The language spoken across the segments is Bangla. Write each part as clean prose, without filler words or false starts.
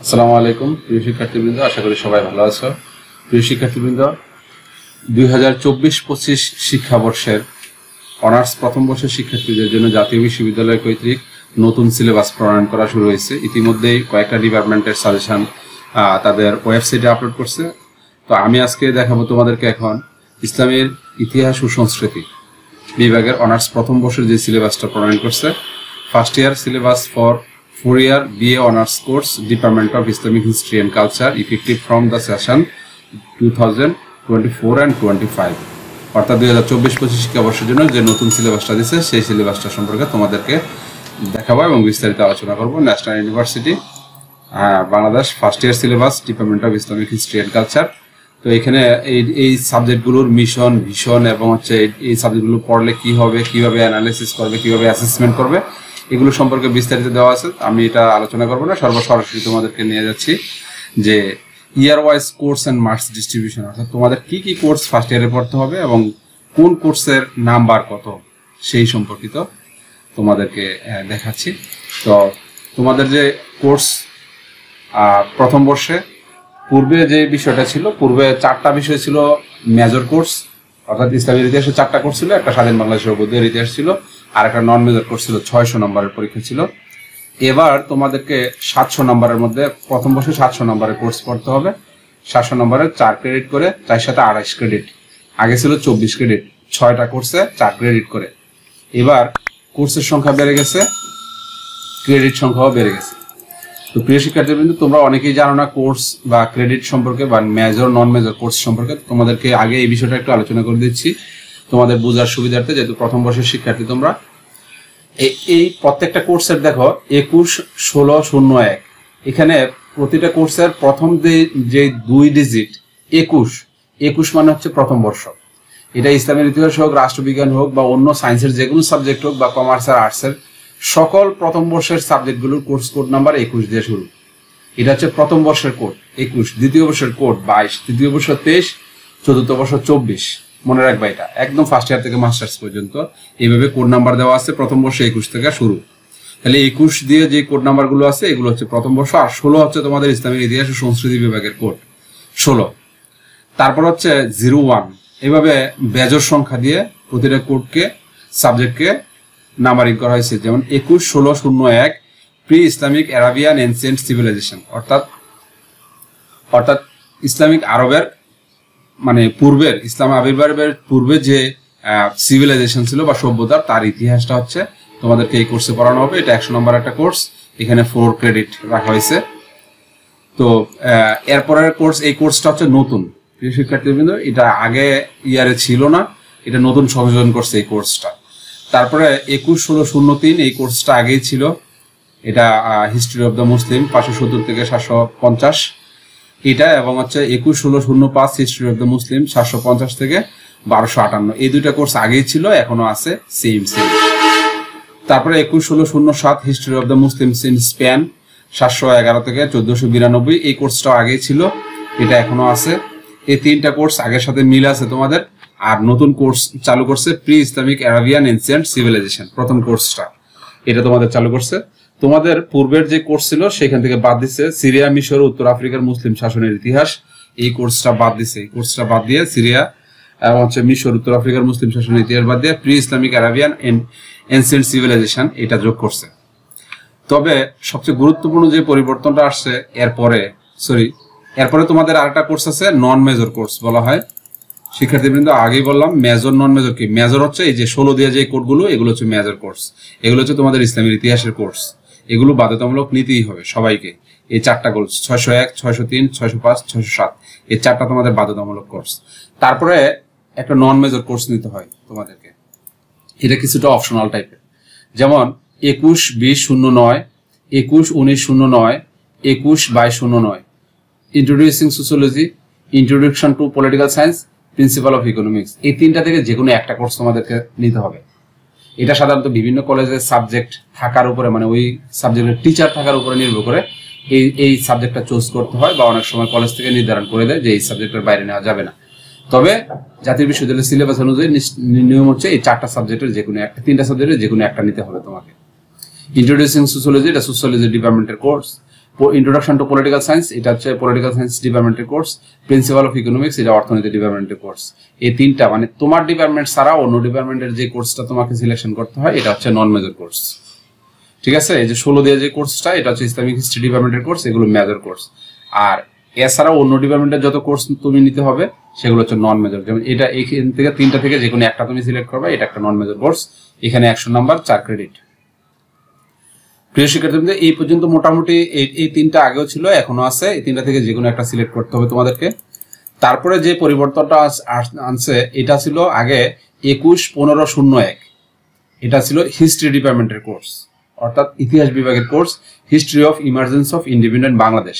আসসালামু আলাইকুম প্রিয় শিক্ষার্থীবৃন্দ, আশা করি সবাই ভালো আছো। প্রিয় শিক্ষার্থীবৃন্দ, 2024-25 শিক্ষাবর্ষের অনার্স প্রথম বর্ষের শিক্ষার্থীদের জন্য জাতীয় বিশ্ববিদ্যালয় কর্তৃক নতুন সিলেবাস প্রণয়ন করা শুরু হয়েছে। ইতিমধ্যেই কয়েকটা ডিপার্টমেন্টের সাজেশন তাদের ওয়েবসাইটে আপলোড করছে। তো আমি আজকে দেখাবো তোমাদেরকে এখন ইসলামের ইতিহাস ও সংস্কৃতি বিভাগের অনার্স প্রথম বর্ষের যে সিলেবাসটা প্রণয়ন করছে। First year syllabus for 4-year BA Honours Course, Department of Islamic History and Culture, effective from the session 2024 and 25, অর্থাৎ 2024-25 শিক্ষাবর্ষের জন্য যে নতুন সিলেবাসটা দিচ্ছে সেই সিলেবাসটা সম্পর্কে তোমাদেরকে দেখাবো এবং বিস্তারিত আলোচনা করব। National university Bangladesh first year syllabus, department of Islamic history and culture. তো এখানে এই সাবজেক্টগুলোর মিশন, ভিশন এবং হচ্ছে এই সাবজেক্টগুলো পড়লে কি হবে, কিভাবে অ্যানালিসিস করবে, কিভাবে অ্যাসেসমেন্ট করবে, এগুলো সম্পর্কে বিস্তারিত দেওয়া আছে। আমি এটা আলোচনা করবো না, সরাসরি তোমাদেরকে নিয়ে যাচ্ছি যে ইয়ার wise course and marks distribution, অর্থাৎ তোমাদের কি কি কোর্স ফার্স্ট ইয়ারে পড়তে হবে এবং কোন কোর্সের নাম্বার কত সেই সম্পর্কিত তোমাদেরকে দেখাচ্ছি। তো তোমাদের যে কোর্স প্রথম বর্ষে পূর্বে যে বিষয়টা ছিল, পূর্বে 4টা বিষয় ছিল মেজর কোর্স, অর্থাৎ ইসলামের ইতিহাসে 4টা কোর্স ছিল, একটা স্বাধীন বাংলাদেশের বৌদ্ধের ইতিহাস ছিল, আর একটা নন মেজর কোর্স ছিল। 600 নম্বরের পরীক্ষা ছিল। এবার তোমাদেরকে 700 নম্বরের মধ্যে প্রথম বর্ষে 700 নম্বরের কোর্স পড়তে হবে। 700 নম্বরের 4 ক্রেডিট করে, 4 সাথে 28 ক্রেডিট। আগে ছিল 24 ক্রেডিট, 6টা কোর্সে 4 ক্রেডিট করে। এবার কোর্সের সংখ্যা বেড়ে গেছে, ক্রেডিট সংখ্যাও বেড়ে গেছে। তো প্রিয় শিক্ষার্থীবৃন্দ, তোমরা অনেকেই জানো না কোর্স বা ক্রেডিট সম্পর্কে বা মেজর নন মেজর কোর্স সম্পর্কে। তোমাদেরকে আগে এই বিষয়টা একটু আলোচনা করে দিচ্ছি তোমাদের বোঝার সুবিধার্থে, যেহেতু প্রথম বর্ষের শিক্ষার্থী তোমরা। এই প্রত্যেকটা কোর্সের দেখো 21, 16, 01, এখানে প্রতিটা কোর্সের প্রথম যে 2 ডিজিট 21 মানে হচ্ছে প্রথম বর্ষ। এটা ইসলামের ইতিহাস হোক, রাষ্ট্রবিজ্ঞান হোক বা অন্য সায়েন্সের যে কোনো সাবজেক্ট হোক বা কমার্স আর আর্টসের সকল প্রথম বর্ষের সাবজেক্টগুলোর কোর্স কোড নাম্বার 21 দিয়ে শুরু। এটা হচ্ছে প্রথম বর্ষের কোড 21, দ্বিতীয় বর্ষের কোড 22, তৃতীয় বর্ষ 23, চতুর্থ বর্ষ 24। মনে রাখবা, এটা একদম ফার্স্ট ইয়ার থেকে মাস্টার্স পর্যন্ত এইভাবে কোড নাম্বার দেওয়া আছে। প্রথম বর্ষে 21 থেকে শুরু। তাহলে 21 দিয়ে যে কোড নাম্বারগুলো আছে এগুলো হচ্ছে প্রথম বর্ষ। আর 16 হচ্ছে তোমাদের ইসলামের ইতিহাস ও সংস্কৃতি বিভাগের কোড 16। তারপর হচ্ছে 01, এভাবে বেজোর সংখ্যা দিয়ে প্রতিটা কোডকে সাবজেক্টকে নাম্বারিং করা হয়েছে। যেমন 21, 16, 01 pre Islamic Arabian ancient civilization, অর্থাৎ ইসলামিক আরবের মানে পূর্বের, ইসলাম আবির্ভাবের পূর্বে যে সিভিলাইজেশন ছিল বা সভ্যতার, তার ইতিহাসটা হচ্ছে তোমাদেরকে এই কোর্সে পড়ানো হবে। এটা 100 নম্বর একটা কোর্স, এখানে 4 ক্রেডিট রাখা হয়েছে। তো এরপরের কোর্স, এই কোর্সটা হচ্ছে নতুন প্রিয় শিক্ষার্থীবৃন্দ, এটা আগে ইয়ারে ছিল না, এটা নতুন সংযোজন করছে এই কোর্সটা। তারপরে 21, 16, 03 এই কোর্সটা আগেই ছিল। এটা হিস্ট্রি অফ দ্য মুসলিম 570 থেকে 750 এটা, এবং হচ্ছে 21, 16, 05 হিস্ট্রি অফ দ্য মুসলিম 750 থেকে 1258। এই দুইটা কোর্স আগেই ছিল, এখনো আছে সেম। তারপরে 21, 16, 07 history of the Muslim in Spain 711 থেকে 1492, এই কোর্সটাও আগেই ছিল, এটা এখনো আছে। এই 3টা কোর্স আগের সাথে মিল আছে তোমাদের। আর নতুন কোর্স চালু করছে pre Islamic Arabian ancient civilization, প্রথম কোর্সটা এটা তোমাদের চালু করছে। তোমাদের পূর্বের যে কোর্স ছিল সেখান থেকে বাদ দিচ্ছে সিরিয়া, মিশর, উত্তর আফ্রিকার মুসলিম শাসনের ইতিহাস, এই কোর্সটা বাদ দিচ্ছে। এই কোর্সটা বাদ দিয়ে সিরিয়া এবং হচ্ছে মিশর, উত্তর আফ্রিকার মুসলিম শাসনের ইতিহাস বাদ দিয়ে pre Islamic Arabian ancient civilization এটা যোগ করছে। তবে সবচেয়ে গুরুত্বপূর্ণ যে পরিবর্তনটা আসছে এরপরে তোমাদের আরেকটা কোর্স আছে, নন মেজর কোর্স বলা হয়। শিক্ষার্থীবৃন্দ, আগেই বললাম মেজর নন মেজর কি। মেজর হচ্ছে এই যে 16 দিয়ে যে কোডগুলো, এগুলো হচ্ছে মেজর কোর্স। এগুলো হচ্ছে তোমাদের ইসলামের ইতিহাসের কোর্স, এগুলো বাধ্যতামূলক নিতেই হবে সবাইকে। এই 4টা কোর্স 601, 603, 605, 607 এই 4টা তোমাদের বাধ্যতামূলক কোর্স। তারপরে একটা নন মেজর কোর্স নিতে হয় তোমাদেরকে, এটা কিছুটা অপশনাল টাইপের। যেমন 21, 20, 09, 21, 19, 09, 21, 22, 09 introducing sociology, introduction to political science, principal of economics. এই 3টা থেকে যে কোনো একটা কোর্স তোমাদেরকে নিতে হবে। এটা সাধারণত বিভিন্ন কলেজের সাবজেক্ট থাকার উপরে, মানে ওই সাবজেক্টের টিচার থাকার উপরে নির্ভর করে এই সাবজেক্টটা চুজ করতে হয়, বা অনেক সময় কলেজ থেকে নির্ধারণ করে দেয় যে এই সাবজেক্টের বাইরে নেওয়া যাবে না। তবে জাতীয় বিশ্ববিদ্যালয়ের সিলেবাস অনুযায়ী নিয়ম হচ্ছে এই 4টা সাবজেক্টের যে কোনো একটা, 3টা সাবজেক্টের যে কোনো একটা নিতে হবে তোমাকে। ইন্ট্রোডিউসিং সোশিওলজি, এটা সোশিওলজি ডিপার্টমেন্টের course. Introduction to political science, এটা হচ্ছে পলিটিক্যাল সায়েন্স ডিপার্টমেন্টের কোর্স। প্রিন্সিপাল অফ ইকোনমিক্স, এটা অর্থনীতি ডিপার্টমেন্টের কোর্স। এই তিনটা মানে তোমার ডিপার্টমেন্ট ছাড়া অন্য ডিপার্টমেন্টের যে কোর্সটা তোমাকে সিলেকশন করতে হয় এটা হচ্ছে নন মেজর কোর্স। ঠিক আছে, এই যে 16 দিয়ে যে কোর্সটা এটা হচ্ছে ইসলামিক হিস্ট্রি ডিপার্টমেন্টের কোর্স, এগুলো মেজর কোর্স। আর এছাড়াও অন্য ডিপার্টমেন্টের যত কোর্স তুমি নিতে হবে সেগুলো হচ্ছে নন মেজর। যেমন এটা এখান থেকে তিনটা থেকে যে কোনো একটা তুমি সিলেক্ট করবে, এটা একটা নন মেজর কোর্স। এখানে 100 নাম্বার, 4 ক্রেডিট। প্রিয় শিক্ষার্থীবৃন্দ, এই পর্যন্ত মোটামুটি এই তিনটা আগেও ছিল, এখনো আছে। এই তিনটা থেকে যে কোনো একটা সিলেক্ট করতে হবে তোমাদেরকে। তারপরে যে পরিবর্তনটা আনছে, এটা ছিল আগে 21-15-01, এটা ছিল হিস্ট্রি ডিপার্টমেন্টের কোর্স, অর্থাৎ ইতিহাস বিভাগের course, history of emergence of independent Bangladesh.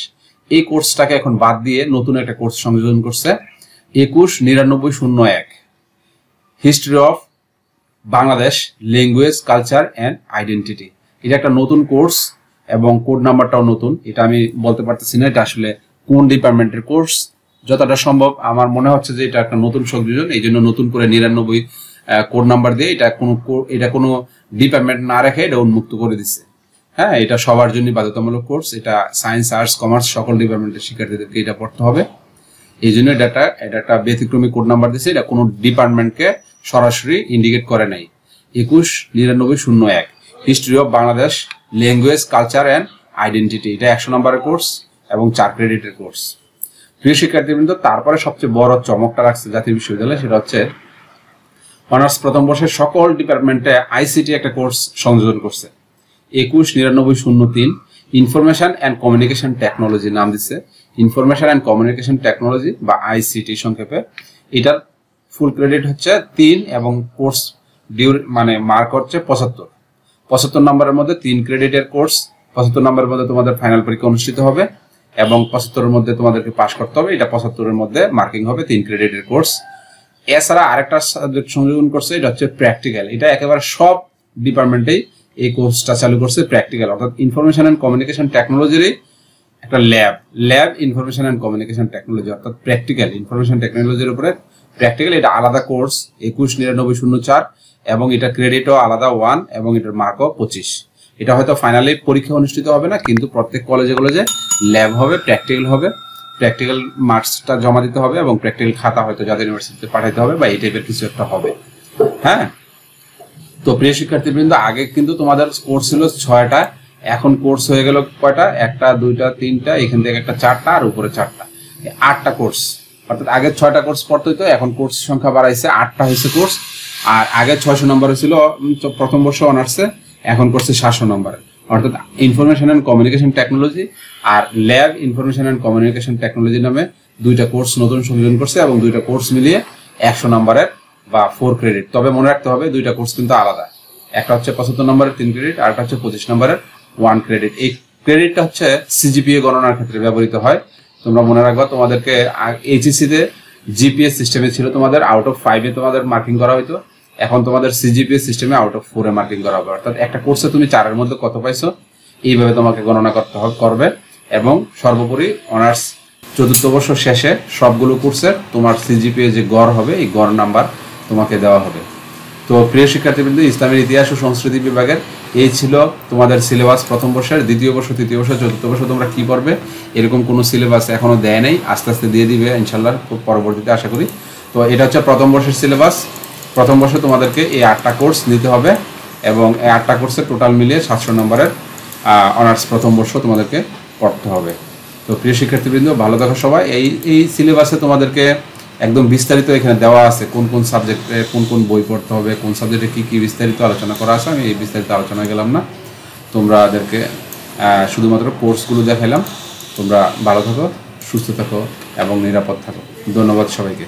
এই কোর্সটাকে এখন বাদ দিয়ে নতুন একটা কোর্স সংযোজন করছে, 21-99-01, history of Bangladesh, language, culture and identity. এটা একটা নতুন কোর্স এবং কোড নাম্বারটাও নতুন। এটা আমি বলতে পারতেছি না এটা আসলে কোন ডিপার্টমেন্টের কোর্স। যতটা সম্ভব আমার মনে হচ্ছে যে এটা একটা নতুন সংযোজন, এই জন্য নতুন করে 99 কোড নাম্বার দিয়ে এটা কোনো ডিপার্টমেন্ট না রেখে এটা উন্মুক্ত করে দিচ্ছে। হ্যাঁ, এটা সবার জন্য বাধ্যতামূলক কোর্স। এটা সায়েন্স, আর্টস, কমার্স সকল ডিপার্টমেন্টের শিক্ষার্থীদেরকে এটা পড়তে হবে। এই জন্য এটা একটা ব্যতিক্রমী কোড নাম্বার দিচ্ছে। এটা কোনো ডিপার্টমেন্টকে সরাসরি ইন্ডিকেট করে নাই। 21-99-01, history of Bangladesh, language, culture and identity. এটা 100 নম্বরের কোর্স এবং 4 ক্রেডিটের কোর্স। প্রিয় শিক্ষার্থীবৃন্দ, তারপরে সবচেয়ে বড় চমকটা রাখছে জাতীয় বিশ্ববিদ্যালয়, সেটা হচ্ছে অনার্স প্রথম বর্ষের সকল ডিপার্টমেন্টে আইসিটি একটা কোর্স সংযোজন করছে। 21-99-03, ইনফরমেশন অ্যান্ড কমিউনিকেশন টেকনোলজি নাম দিচ্ছে। ইনফরমেশন অ্যান্ড কমিউনিকেশন টেকনোলজি বা আইসিটি সংক্ষেপে। এটার ফুল ক্রেডিট হচ্ছে 3 এবং কোর্স মানে মার্ক হচ্ছে 75 নম্বরের মধ্যে 3 ক্রেডিটের কোর্স। 75 নম্বরের মধ্যে তোমাদের ফাইনাল পরীক্ষা অনুষ্ঠিত হবে এবং 75-এর মধ্যে তোমাদেরকে পাস করতে হবে। এটা 75-এর মধ্যে মার্কিং হবে, 3 ক্রেডিটের কোর্স। এছাড়া আরেকটা সাবজেক্ট সংযোজন করছে, এটা হচ্ছে প্র্যাকটিক্যাল। এটা একেবারে সব ডিপার্টমেন্টেই এই কোর্সটা চালু করছে, প্র্যাকটিক্যাল। অর্থাৎ ইনফরমেশন অ্যান্ড কমিউনিকেশন টেকনোলজিরই একটা lab information and communication technology, অর্থাৎ প্র্যাকটিক্যাল ইনফরমেশন টেকনোলজির উপরে প্র্যাকটিক্যাল। এটা আলাদা কোর্স 21-99-04 এবং এটা ক্রেডিটও আলাদা 1 এবং এটার মার্কও 25। এটা হয়তো ফাইনালি পরীক্ষা অনুষ্ঠিত হবে না, কিন্তু প্রত্যেক কলেজে ল্যাব হবে, প্র্যাকটিক্যাল হবে। প্র্যাকটিক্যাল মার্কসটা জমা দিতে হবে এবং প্র্যাকটিক্যাল খাতা হয়তো যাদের ইউনিভার্সিটিতে পাঠাইতে হবে বা এই টাইপের কিছু একটা হবে। হ্যাঁ, তো প্রিয় শিক্ষার্থীবৃন্দ, আগে কিন্তু তোমাদের কোর্স ছিল 6টা, এখন কোর্স হয়ে গেল কয়টা? 1টা, 2টা, 3টা, এখান থেকে একটা 4টা আর উপরে 4টা, 8টা কোর্স। অর্থাৎ আগে 6টা কোর্স পড়তে হইতো, এখন কোর্স সংখ্যা বাড়াইছে, 8টা হয়েছে কোর্স। আর আগে 600 নম্বর ছিল প্রথম বর্ষ অনার্সে, এখন করছে 700 নম্বরের। অর্থাৎ ইনফরমেশন অ্যান্ড কমিউনিকেশন টেকনোলজি আর lab information and communication technology নামে 2টা কোর্স নতুন সংযোজন করছে এবং 2টা কোর্স মিলিয়ে 100 নম্বরের বা 4 ক্রেডিট। তবে মনে রাখতে হবে 2টা কোর্স কিন্তু আলাদা, একটা হচ্ছে 75 নম্বরের 3 ক্রেডিট আর একটা হচ্ছে 25 নম্বরের 1 ক্রেডিট। এই ক্রেডিটটা হচ্ছে সিজিপিএ গণনার ক্ষেত্রে ব্যবহৃত হয়। তোমরা মনে রাখবা, তোমাদেরকে এইচএসসি তে জিপিএ সিস্টেমে ছিল, তোমাদের আউট অফ 5-এ তোমাদের মার্কিং করা হইতো, এখন তোমাদের সিজিপিএ সিস্টেমে আউট অফ 4-এ মার্কিং করা হবে। অর্থাৎ একটা কোর্সে তুমি 4-এর মধ্যে কত পাইছো এইভাবে তোমাকে গণনা করবে এবং সর্বোপরি অনার্স 4র্থ বর্ষ শেষে সবগুলো কোর্সের তোমার সিজিপিএ যে গড় হবে এই গড় নাম্বার তোমাকে দেওয়া হবে। তো প্রিয় শিক্ষার্থীবৃন্দ, ইসলামের ইতিহাস ও সংস্কৃতি বিভাগের এই ছিল তোমাদের সিলেবাস প্রথম বর্ষের। দ্বিতীয় বর্ষ, তৃতীয় বর্ষ, চতুর্থ বর্ষ তোমরা কি করবে এরকম কোনো সিলেবাস এখনো দেয় নাই, আস্তে আস্তে দিয়ে দিবে ইনশাল্লাহ খুব পরবর্তীতে আশা করি। তো এটা হচ্ছে প্রথম বর্ষের সিলেবাস। প্রথম বর্ষে তোমাদেরকে এই 8টা কোর্স নিতে হবে এবং এই 8টা কোর্সের টোটাল মিলিয়ে 700 নম্বরের অনার্স প্রথম বর্ষ তোমাদেরকে পড়তে হবে। তো প্রিয় শিক্ষার্থীবৃন্দ, ভালো থাকো সবাই। এই সিলেবাসে তোমাদেরকে একদম বিস্তারিত এখানে দেওয়া আছে কোন কোন সাবজেক্টে কোন কোন বই পড়তে হবে, কোন সাবজেক্টে কি কি বিস্তারিত আলোচনা করা আছে। আমি এই বিস্তারিত আলোচনায় গেলাম না, তোমাদেরকে শুধুমাত্র কোর্সগুলো দেখাইলাম। তোমরা ভালো থাকো, সুস্থ থাকো এবং নিরাপদ থাকো। ধন্যবাদ সবাইকে।